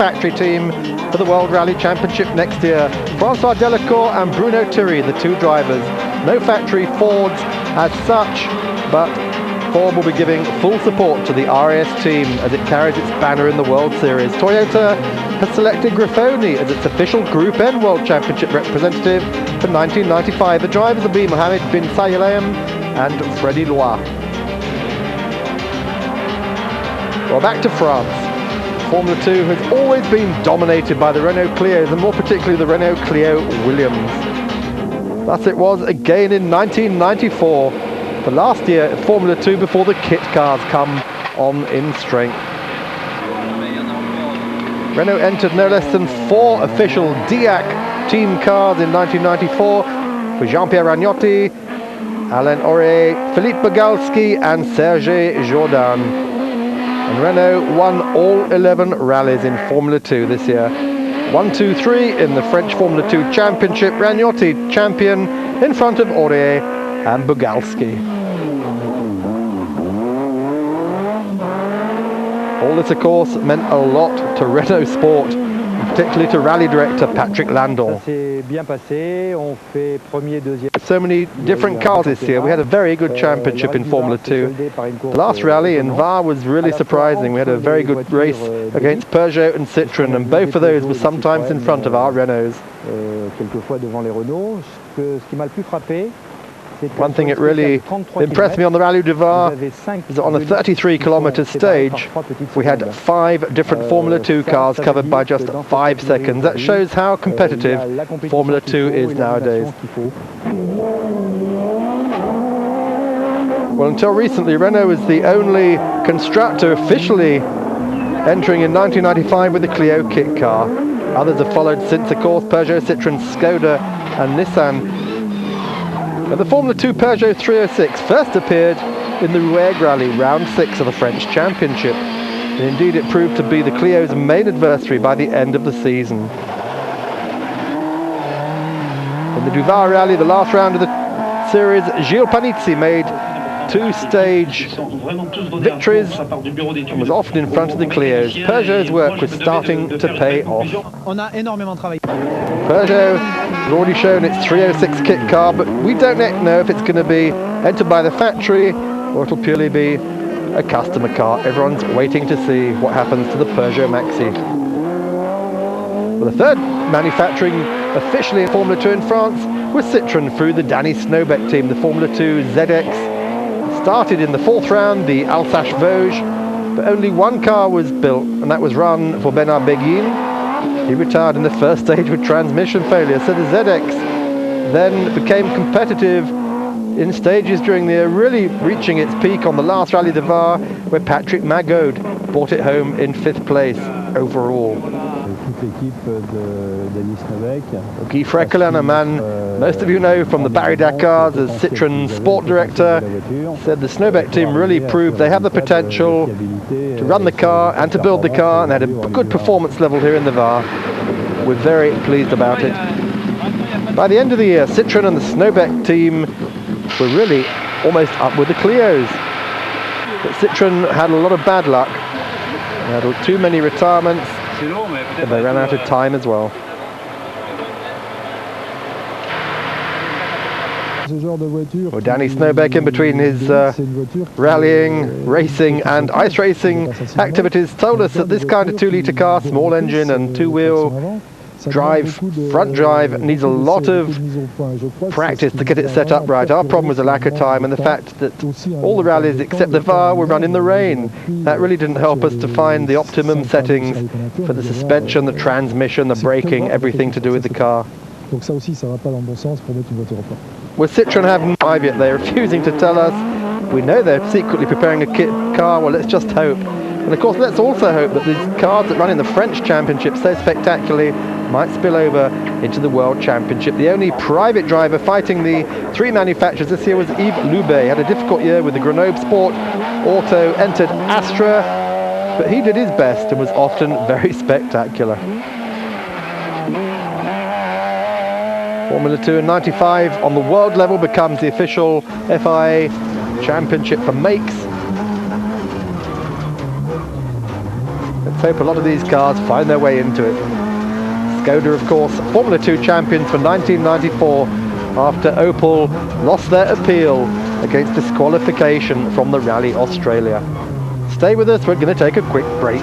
factory team for the World Rally Championship next year. François Delacour and Bruno Thierry, the two drivers. No factory Fords as such, but Ford will be giving full support to the RAS team as it carries its banner in the World Series. Toyota has selected Grifoni as its official Group N World Championship representative for 1995. The drivers will be Mohamed bin Sayalem and Freddie Loire. Well, back to France. Formula 2 has always been dominated by the Renault Clios, and more particularly the Renault Clio Williams. Thus it was again in 1994, the last year at Formula 2 before the kit cars come on in strength. Renault entered no less than 4 official DIAC team cars in 1994 with Jean-Pierre Ragnotti, Alain Aurier, Philippe Bogalski and Serge Jourdan. And Renault won all 11 rallies in Formula 2 this year. 1, 2, 3 in the French Formula 2 Championship. Ragnotti champion in front of Aurier and Bogalski. All this, of course, meant a lot to Renault Sport, particularly to rally director Patrick Landau. So many different cars this year. We had a very good championship in Formula 2. The last rally in Var was really surprising. We had a very good race against Peugeot and Citroën, and both of those were sometimes in front of our Renaults. One thing that really impressed me on the Rallye du Var is that on a 33-kilometre stage, we had 5 different Formula 2 cars covered by just 5 seconds. That shows how competitive Formula 2 is nowadays. Well, until recently, Renault was the only constructor officially entering in 1995 with the Clio kit car. Others have followed since, of course, Peugeot, Citroën, Skoda and Nissan. But the Formula 2 Peugeot 306 first appeared in the Rouergue Rally, round 6 of the French Championship. And indeed it proved to be the Clio's main adversary by the end of the season. In the Duval Rally, the last round of the series, Gilles Panizzi made 2-stage victories and was often in front of the Clios. Peugeot's work was starting to pay off. Peugeot has already shown its 306 kit car, but we don't yet know if it's going to be entered by the factory or it'll purely be a customer car. Everyone's waiting to see what happens to the Peugeot Maxi. Well, the third manufacturing officially in Formula 2 in France was Citroën through the Danny Snowbeck team. The Formula 2 ZX started in the 4th round, the Alsace Vosges, but only one car was built, and that was run for Bernard Béguin. He retired in the first stage with transmission failure, so the ZX then became competitive in stages during the year, really reaching its peak on the last Rallye du Var, where Patrick Magode brought it home in 5th place overall. Guy Frekelen, a man most of you know from the Barry Dakars as Citroën sport director, said the Snowbeck team really proved they have the potential to run the car and to build the car, and had a good performance level here in the Var. We're very pleased about it. By the end of the year, Citroën and the Snowbeck team were really almost up with the Clios. But Citroën had a lot of bad luck. They had too many retirements, and they ran out of time as well. Well, Danny Snowbeck, in between his rallying, racing and ice racing activities, told us that this kind of 2-litre car, small engine and 2-wheel drive, front drive, needs a lot of practice to get it set up right. Our problem was a lack of time and the fact that all the rallies except the Var were run in the rain. That really didn't help us to find the optimum settings for the suspension, the transmission, the braking, everything to do with the car. Well, Citroën haven't arrived yet. They're refusing to tell us. We know they're secretly preparing a kit car. Well, let's just hope. And of course, let's also hope that these cars that run in the French Championship so spectacularly might spill over into the World Championship. The only private driver fighting the 3 manufacturers this year was Yves Loubet. He had a difficult year with the Grenoble Sport Auto, entered Astra, but he did his best and was often very spectacular. Formula 2 in 95 on the world level becomes the official FIA Championship for makes. Let's hope a lot of these cars find their way into it. Skoda, of course, Formula 2 champions for 1994 after Opel lost their appeal against disqualification from the Rally Australia. Stay with us, we're going to take a quick break.